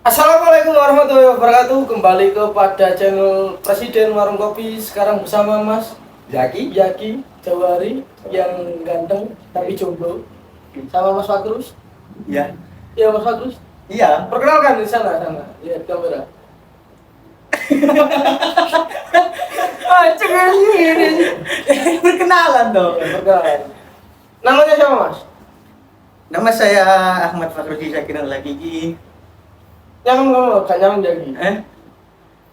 Assalamualaikum warahmatullahi wabarakatuh. Kembali kepada channel Presiden Warung Kopi. Sekarang bersama Mas Yaki Jawari yang ganteng tapi jomblo. Sama Mas Fakrus. Iya. Iya Mas Fakrus. Iya. Perkenalkan di sana. Lihat kamera. Jangan ini. Perkenalan dong. Ya, perkenalan. Namanya siapa Mas? Nama saya Ahmad Fakhruddin Syakir Al-Hakiki. Yang ngomong gak nyamuk lagi.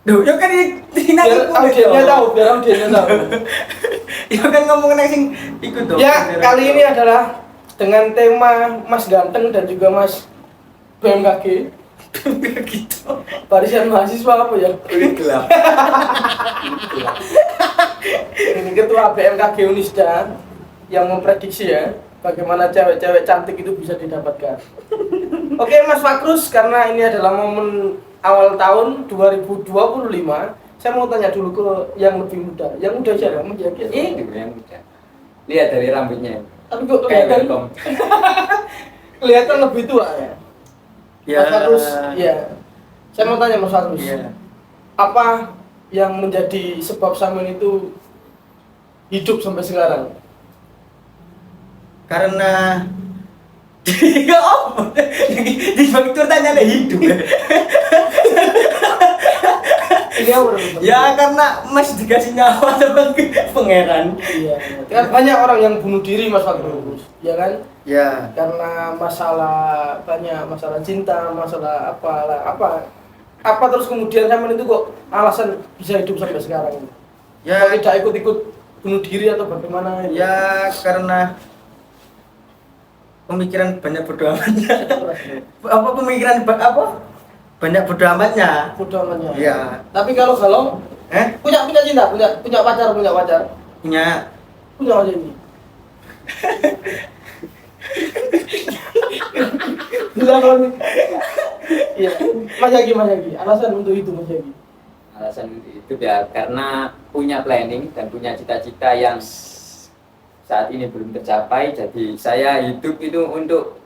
Duh, ya kan Biar audiensnya tahu, Ya kan ngomong sing ikut dong. Ya, kali ini adalah dengan tema Mas Ganteng dan juga Mas BMKG. gitu. Barisan mahasiswa apa ya? Gelap. Ini ketua BMKG Unisda yang memprediksi ya bagaimana cewek-cewek cantik itu bisa didapatkan. Oke Mas Fakrus, karena ini adalah momen awal tahun 2025, saya mau tanya dulu ke yang lebih muda. Yang muda siapa? Mas Yaki? Yang muda. Lihat dari rambutnya. Tapi kok Kayak kelihatan, welcome. kelihatan lebih tua ya? Ya. Mas Fakrus, ya. Saya mau tanya Mas Fakrus. Iya. Apa yang menjadi sebab Samin itu hidup sampai sekarang? Karena ya apa? Di bang tanya hidup. Ini apa? Ya karena masih dikasih nyawa sama pangeran. Iya. Kan banyak orang yang bunuh diri Mas Fakrus, ya kan? Ya. Karena banyak masalah cinta, masalah apa terus kemudian Samin itu kok alasan bisa hidup sampai sekarang? Ya. Kok tidak ikut-ikut bunuh diri atau bagaimana? Ya karena pemikiran banyak bodo amatnya. Apa pemikiran banyak bodo amatnya. Bodoh amatnya. Iya. Tapi kalau punya cinta, punya pacar. Punya Punya aja ini. Bilang kalau ini. Iya. Mas Yaki. Alasan untuk itu Mas Yaki. Alasan itu ya karena punya planning dan punya cita-cita yang saat ini belum tercapai. Jadi saya hidup itu untuk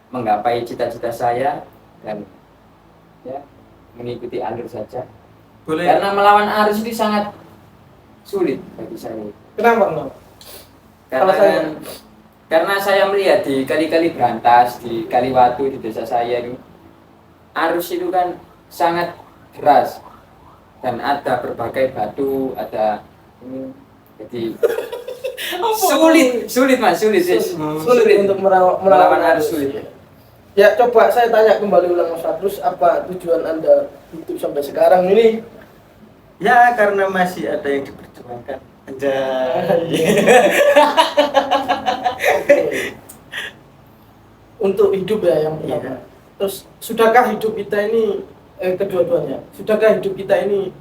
menggapai cita-cita saya dan ya mengikuti alur saja. Boleh. Karena melawan arus itu sangat sulit bagi saya. Kenapa? Karena saya melihat di kali-kali Berantas, di Kaliwatu, di desa saya ini arus itu kan sangat deras dan ada berbagai batu, ada ini, jadi sulit mas, sulit untuk melawan arus sulit. Ya coba saya tanya kembali ulang Mas Fakrus, apa tujuan Anda hidup sampai sekarang ini? Ya karena masih ada yang diperjuangkan. Anjay. Untuk hidup ya yang pertama. Iya. Terus sudahkah hidup kita ini kedua-duanya? Sudahkah hidup kita ini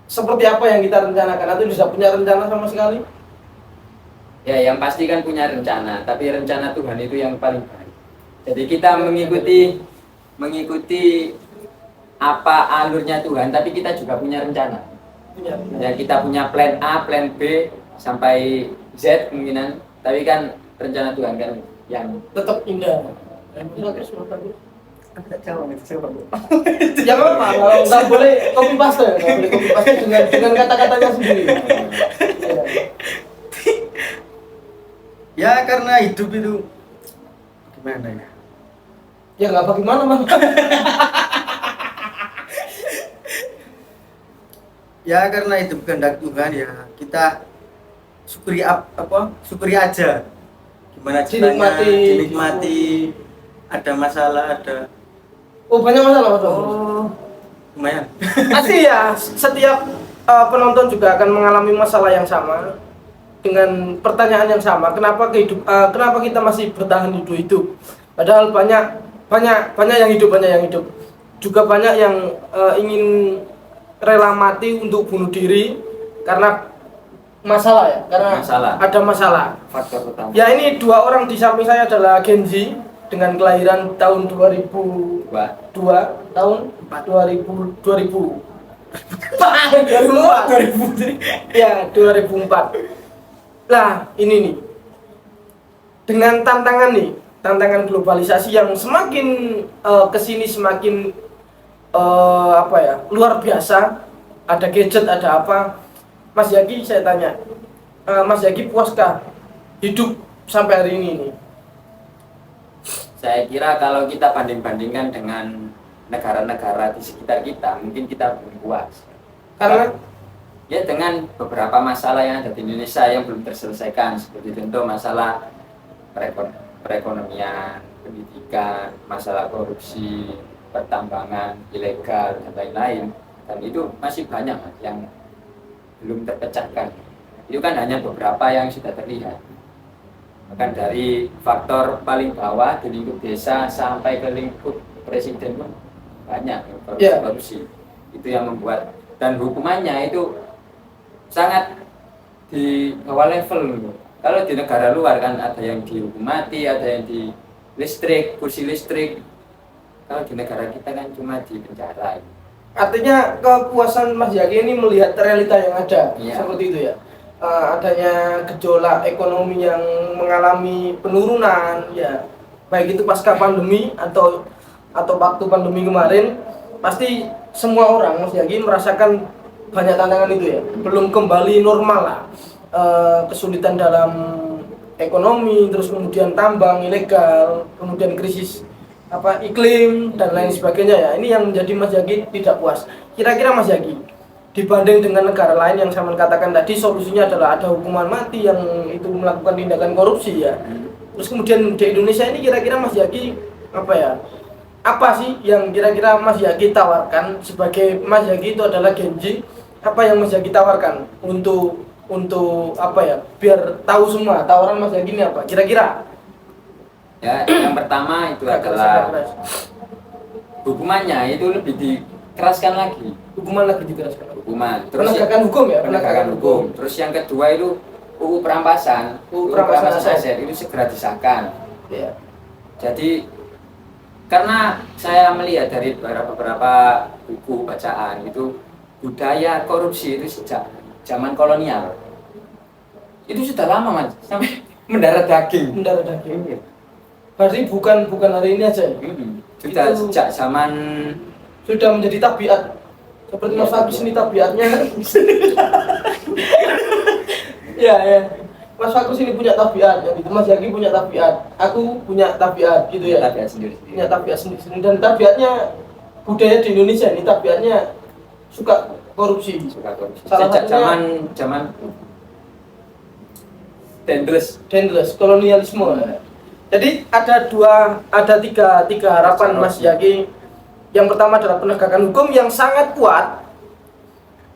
seperti apa yang kita rencanakan atau sudah punya rencana sama sekali? Ya yang pasti kan punya rencana, tapi rencana Tuhan itu yang paling baik. Jadi kita mengikuti apa alurnya Tuhan, tapi kita juga punya rencana. Ya kita punya plan A, plan B sampai Z kemungkinan, tapi kan rencana Tuhan kan yang Tetap indah. Aku tak jawab itu siapa bu? Jangan apa, nggak boleh copy paste, dengan kata-katanya sendiri. Ya karena hidup itu gimana ya? Ya nggak bagaimana Mas. Ya karena hidup kehendak Tuhan ya kita syukuri aja. Gimana caranya dinikmati. Ada masalah ada. Oh banyak masalah Mas. Lumayan. Pasti ya, setiap penonton juga akan mengalami masalah yang sama dengan pertanyaan yang sama. Kenapa kita masih bertahan hidup? Padahal banyak yang hidup. Juga banyak yang ingin rela mati untuk bunuh diri karena masalah ya, karena ada masalah. faktor utama. Ya ini dua orang di samping saya adalah Gen Z dengan kelahiran tahun 2002 tahun 2000 ya 2004. Lah ini nih dengan tantangan nih tantangan globalisasi yang semakin kesini semakin luar biasa, ada gadget, ada apa. Mas Yaki, saya tanya, Mas Yaki puaskah hidup sampai hari ini nih? Saya kira kalau kita banding-bandingkan dengan negara-negara di sekitar kita, mungkin kita belum puas. Karena ya dengan beberapa masalah yang ada di Indonesia yang belum terselesaikan, seperti contoh masalah perekonomian, pendidikan, masalah korupsi, pertambangan ilegal dan lain-lain, dan itu masih banyak Mas, yang belum terpecahkan. Itu kan hanya beberapa yang sudah terlihat. Bahkan dari faktor paling bawah di lingkup desa sampai ke lingkup presiden pun banyak korupsi. Itu yang membuat, dan hukumannya itu sangat di bawah level. Kalau di negara luar kan ada yang dihukum mati, ada yang di listrik, kursi listrik. Kalau di negara kita kan cuma di penjara. artinya kepuasan Mas Yaki ini melihat realita yang ada, seperti itu ya. Adanya gejolak ekonomi yang mengalami penurunan, ya baik itu pasca pandemi atau waktu pandemi kemarin, pasti semua orang Mas Yaki merasakan banyak tantangan itu ya, belum kembali normal lah. Kesulitan dalam ekonomi, terus kemudian tambang ilegal, kemudian krisis iklim dan lain sebagainya ya. Ini yang menjadi Mas Yaki tidak puas. Kira-kira Mas Yaki, dibanding dengan negara lain yang saya katakan tadi, solusinya adalah ada hukuman mati yang itu melakukan tindakan korupsi ya. Terus kemudian di Indonesia ini kira-kira Mas Yaki apa sih yang kira-kira Mas Yaki tawarkan sebagai Mas Yaki itu adalah Genji? Apa yang Mas Yaki tawarkan untuk biar tahu semua tawaran Mas Yaki ini apa kira-kira? Ya, yang pertama itu adalah hukumannya itu lebih dikeraskan lagi. Hukuman lagi dikeraskan. Terus penegakan hukum ya, penegakan hukum. Terus yang kedua itu UU perampasan, aset itu segera disahkan. Ya. Jadi karena saya melihat dari beberapa buku bacaan itu budaya korupsi itu sejak zaman kolonial itu sudah lama Mas, sampai mendarah daging. Berarti bukan hari ini aja. Sudah sejak zaman, sudah menjadi tabiat. Seperti Mas Fakus ini tabiatnya. Ya. Mas Fakus ini punya tabiat, ya gitu. Mas Yaki punya tabiat. Aku punya tabiat, gitu ya. Tabiat sendiri. Punya tabiat sendiri. Dan tabiatnya budaya di Indonesia ini tabiatnya suka korupsi. Sejak zaman Dendles, kolonialisme. Jadi ada tiga harapan Mas Yaki. Yang pertama adalah penegakan hukum yang sangat kuat.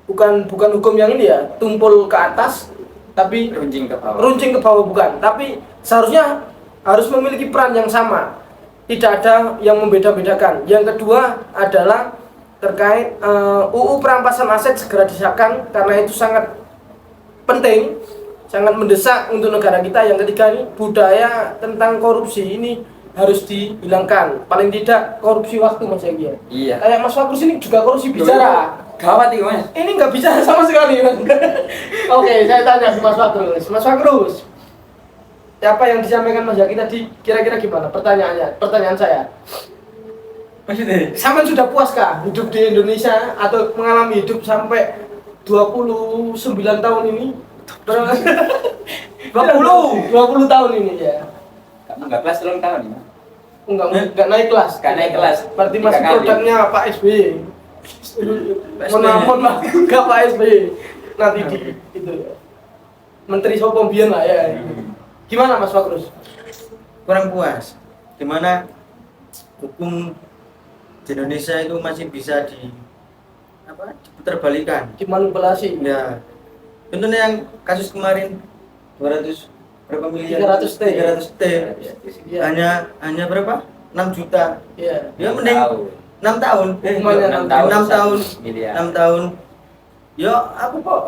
Bukan hukum yang ini ya, tumpul ke atas, tapi runcing ke bawah bukan. Tapi seharusnya harus memiliki peran yang sama. Tidak ada yang membeda-bedakan. Yang kedua adalah terkait UU perampasan aset segera disahkan karena itu sangat penting, sangat mendesak untuk negara kita. Yang ketiga ini budaya tentang korupsi ini harus dihilangkan. Paling tidak korupsi waktu Mas Yaki. Iya. Kayak Mas Fakus ini juga korupsi bicara. Gawat itu Mas. Ini nggak bicara sama sekali Mas. Oke, saya tanya ke Mas Fakus. Mas Fakus, apa yang disampaikan Mas Yaki tadi kira-kira gimana? Pertanyaan saya. Maksudnya? Sama sudah puaskah hidup di Indonesia atau mengalami hidup sampai 29 tahun ini? 20 tahun ini ya. Kamu nggak kelas ulang tahun ya? Enggak naik kelas. Berarti masih produknya Pak SBY. Mohon maaf, enggak Pak SBY. Nanti di itu ya. Menteri Sopong Bian lah ya. Gimana Mas Fakrus? Kurang puas. Gimana hukum di Indonesia itu masih bisa diputerbalikan, dimanipulasi. Ya. Contohnya yang kasus kemarin 200 berapa miliar? 300 T. Ya. Hanya berapa? 6 juta. Iya. Ya mending 6 tahun. Hukumannya 6 tahun. 6 tahun. Ya aku kok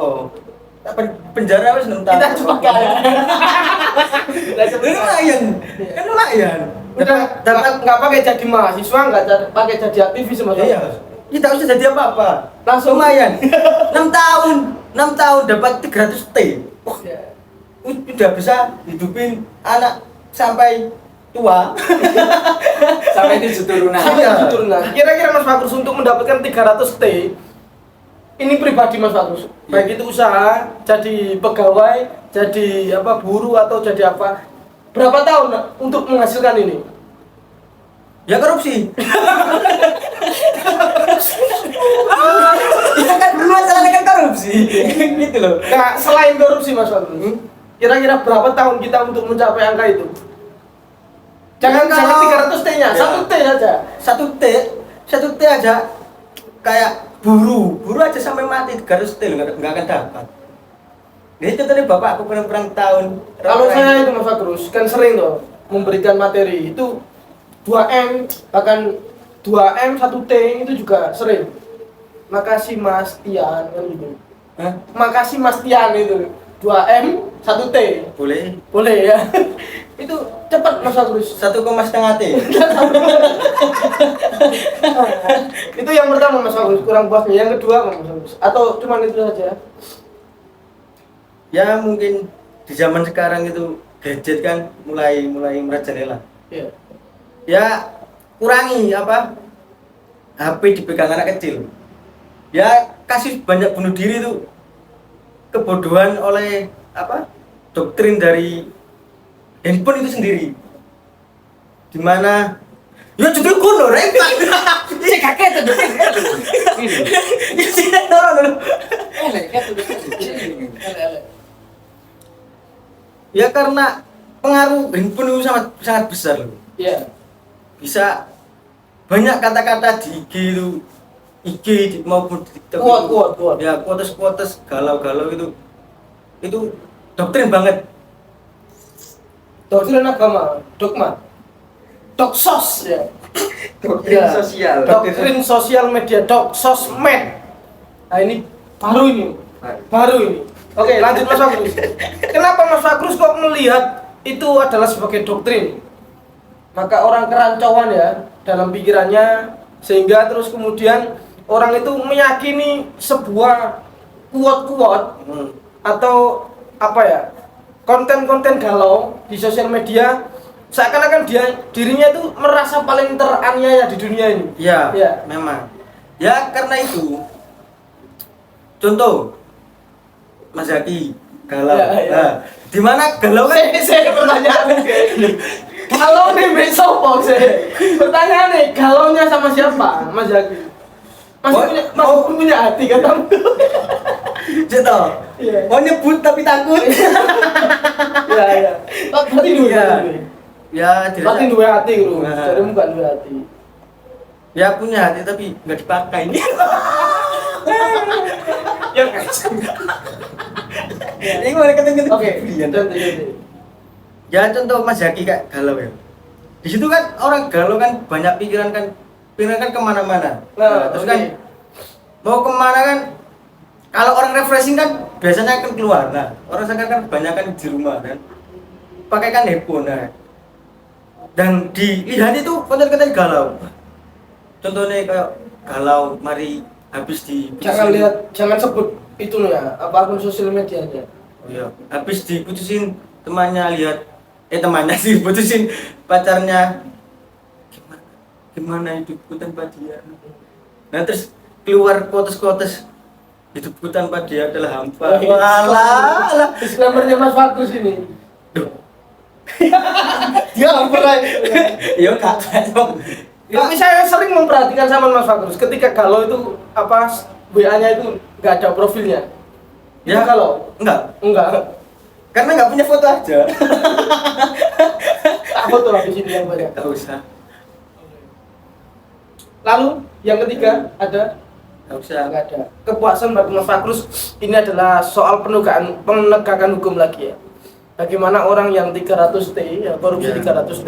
penjara wis 6 tahun. Kita cepet kaya. Kan lumayan. Dapat nggak pakai jadi mahasiswa, nggak pakai jadi aktivis Mas. Iya. Kita usah jadi apa-apa. Langsung lumayan. 6 tahun dapat 300 T. Udah bisa hidupin anak sampai tua. Sampai 7 turunan. Sampai 7 turunan. Kira-kira Mas Fakrus untuk mendapatkan 300 T ini pribadi Mas Fakrus, baik itu usaha, jadi pegawai, jadi apa buruh atau jadi apa, berapa tahun untuk menghasilkan ini? Ya korupsi. Ya kan masalahnya kan korupsi. Gitu loh. Nah, selain korupsi Mas Fakrus, kira-kira berapa tahun kita untuk mencapai angka itu? Jangan Ya, jangan kalau- 300 T-nya, Ya. 1 T saja. Satu T aja kayak buru aja sampai mati 300 T loh, nggak akan dapat. Ini contohnya bapak aku perang tahun. Kalau saya itu Mas Fakrus kan sering loh memberikan materi itu 2M bahkan 2M 1 T itu juga sering. Makasih Mas Tian kan gitu. Hah? Makasih Mas Tian itu 2M 1 T. Boleh. Boleh ya. Itu cepat Mas Fakrus. 1,5 T. Itu yang pertama Mas Fakrus, kurang puasnya. Yang kedua apa Mas Fakrus? Atau cuma itu saja? Ya mungkin di zaman sekarang itu gadget kan mulai merajalela. Iya. Ya kurangi apa HP dipegang anak kecil. Ya kasih banyak bunuh diri itu kebodohan oleh apa doktrin dari handphone itu sendiri. Dimana ya juga kuno repot. Cek kakek tuh. Ini. Ya tidak tahu. Kakek tuh. Ya karena pengaruh handphone itu sangat besar loh. Iya. Bisa banyak kata-kata di IG itu maupun di TikTok Kuat. ya quotes galau-galau itu doktrin banget. Doktrin agama, dogma. Doksos ya. Doktrin Ya. sosial. Doktrin sosial media, sosmed. Nah ini. Baru ini. Oke, lanjut Mas Fakrus. Kenapa Mas Fakrus kok melihat itu adalah sebagai doktrin? Maka orang kerancuan ya dalam pikirannya, sehingga terus kemudian orang itu meyakini sebuah quote atau apa ya, konten-konten galau di sosial media, seakan-akan dirinya itu merasa paling teraniaya di dunia ini. Ya, Ya. memang. Ya karena itu. Contoh Mas Zaki galau. Ya, ya. Nah, di mana galau kan? Saya pertanyaan galau nih besok kok saya. Pertanyaan nih, galaunya sama siapa Mas Zaki? Masih punya hati katamu. Ceto. Iya. Mau nyebut tapi takut. Iya. Berarti dua. Iya. Ya, Berarti dirasa- dua hati bro. Nah. Jadi bukan dua hati. Ya punya hati tapi nggak dipakai. Ya guys. Ini mau ketemu Oke. belian. Ganti. Ya contoh Mas Zaki kayak galau ya. Di situ kan orang galau kan banyak pikiran kan kemana-mana. Nah, Terus oke. kan mau kemana kan? Kalau orang refreshing kan biasanya akan keluar. Nah, orang sekarang kan banyak kan di rumah kan. Pakai kan handphone. Nah. Dan dilihat itu konten-konten galau. Contohnya kayak galau, mari habis di Jangan sebut itu ya, apa akun sosial media aja. Oh iya, habis diputusin temannya temannya sih putusin pacarnya gimana hidupku tanpa dia. Nah terus keluar quotes hidupku tanpa dia adalah hampa. Alah. Disclaimernya Mas Fakrus ini. Duh. Dia hampir Iya kak. Tapi saya sering memperhatikan sama Mas Fakrus ketika galau itu apa WA-nya itu nggak ada profilnya. Ya Galau? enggak. Karena nggak punya foto aja. Tak foto lah di sini yang banyak. Gak usah. Lalu yang ketiga ada Gak usah. nggak ada. Kepuasan bagi Mas Fakrus ini adalah soal penegakan hukum lagi ya. Bagaimana orang yang 300 T ya, korupsi Ya. 300 T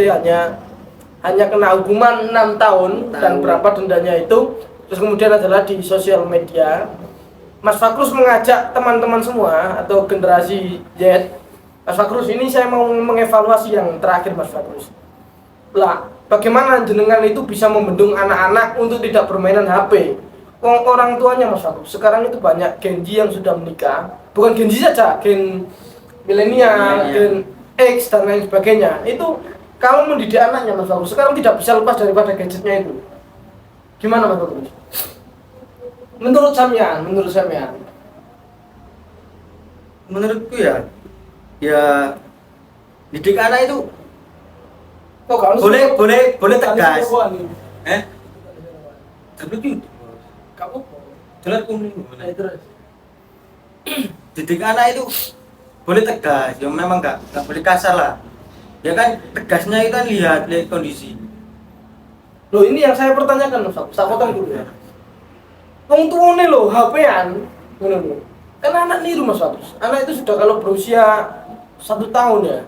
hanya kena hukuman 6 tahun dan berapa dendanya itu. Terus kemudian adalah di sosial media. Mas Fakrus mengajak teman-teman semua atau generasi Z. Mas Fakrus ini saya mau mengevaluasi yang terakhir Mas Fakrus. Lah, bagaimana jenengan itu bisa membendung anak-anak untuk tidak bermainan HP? Orang tuanya Mas Fakrus sekarang itu banyak Gen Z yang sudah menikah. Bukan Gen Z saja, Gen milenial, Gen X dan lain sebagainya. Itu kalau mendidik anaknya Mas Bagus sekarang tidak bisa lepas daripada gadgetnya itu. Gimana Mas Bagus? Menurut Samyan. Menurutku ya didik anak itu Oh, kalau boleh tegas. Tapi itu Kamu jelas kuning. terus. Didik anak itu boleh tegas, ya memang nggak boleh kasar lah. Ya kan tegasnya itu kan lihat kondisi. Loh ini yang saya pertanyakan Mas Bagus. Saya potong dulu ya. Wong tuane lho HP-an, ngono lho. Kan anak niru Mas Bagus. Anak itu sudah kalau berusia 1 tahun ya,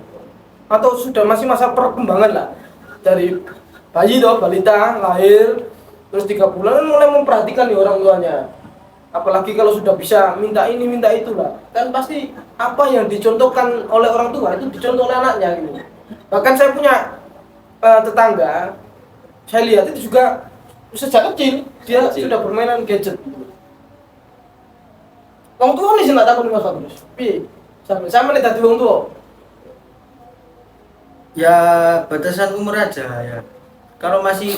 atau sudah masih masa perkembangan lah, dari bayi toh balita lahir terus 3 bulan kan mulai memperhatikan nih orang tuanya. Apalagi kalau sudah bisa minta ini minta itu lah, kan pasti apa yang dicontohkan oleh orang tua itu dicontoh oleh anaknya gitu. Bahkan saya punya tetangga, saya lihat itu juga sejak kecil dia sudah bermainan gadget. Wong tua nih sih nggak takut Mas Bagus. Piye? Sama nih tadi wong tua. Ya batasan umur aja ya. Kalau masih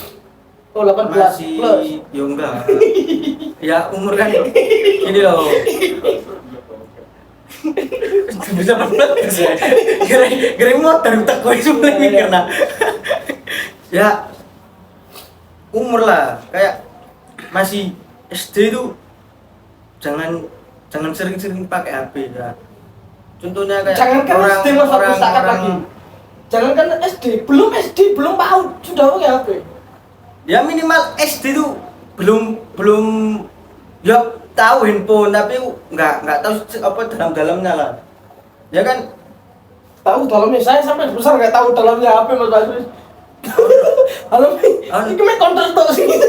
Oh 18 masih plus. ya enggak. Ya umur kan ini loh. Bisa plus ya. Kira motor tak kau cuma mikir nah. Ya umur lah kayak masih SD itu jangan sering-sering pakai HP ya. Contohnya kayak Jangan kan SD Mas Bagus takat lagi. Jangan kan SD, belum PAUD sudah pakai HP. Ya minimal SD itu belum ya tahu handphone tapi nggak tahu apa dalamnya lah. Ya kan Tahu dalamnya saya sampai besar nggak tahu dalamnya HP Mas Bagus. Halo, ini main counter terus gitu.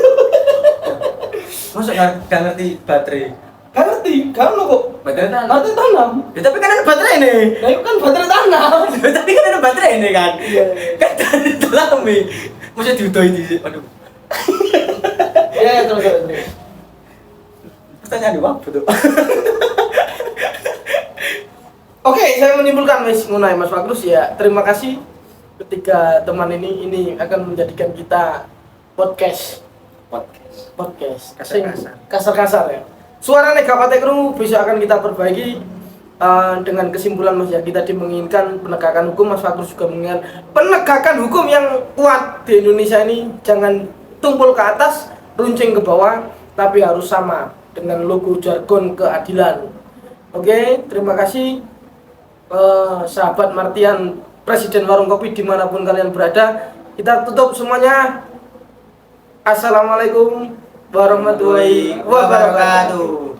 masa nggak ngerti baterai. Gak ngerti, kamu kok. Baterai tanam. Baterai tanam. Ya, tapi kan ada baterai nih. Nah itu kan baterai tanam. Tapi kan ada baterai nih kan. Iya. Kan dari dalam nih. Masa diudoin di aduh. Iya terus. Pertanyaan di waktu tuh. Oke, saya menyimpulkan Mas Bagus ya. Terima kasih ketika teman ini akan menjadikan kita podcast. Kasar-kasar ya. Suara negatif kru besok akan kita perbaiki dengan kesimpulan Mas ya, kita menginginkan penegakan hukum. Mas Bagus juga menginginkan penegakan hukum yang kuat di Indonesia ini, jangan tumpul ke atas, runcing ke bawah, tapi harus sama dengan logo jargon keadilan. Oke, terima kasih sahabat Martian, Presiden Warung Kopi dimanapun kalian berada. Kita tutup semuanya. Assalamualaikum warahmatullahi wabarakatuh.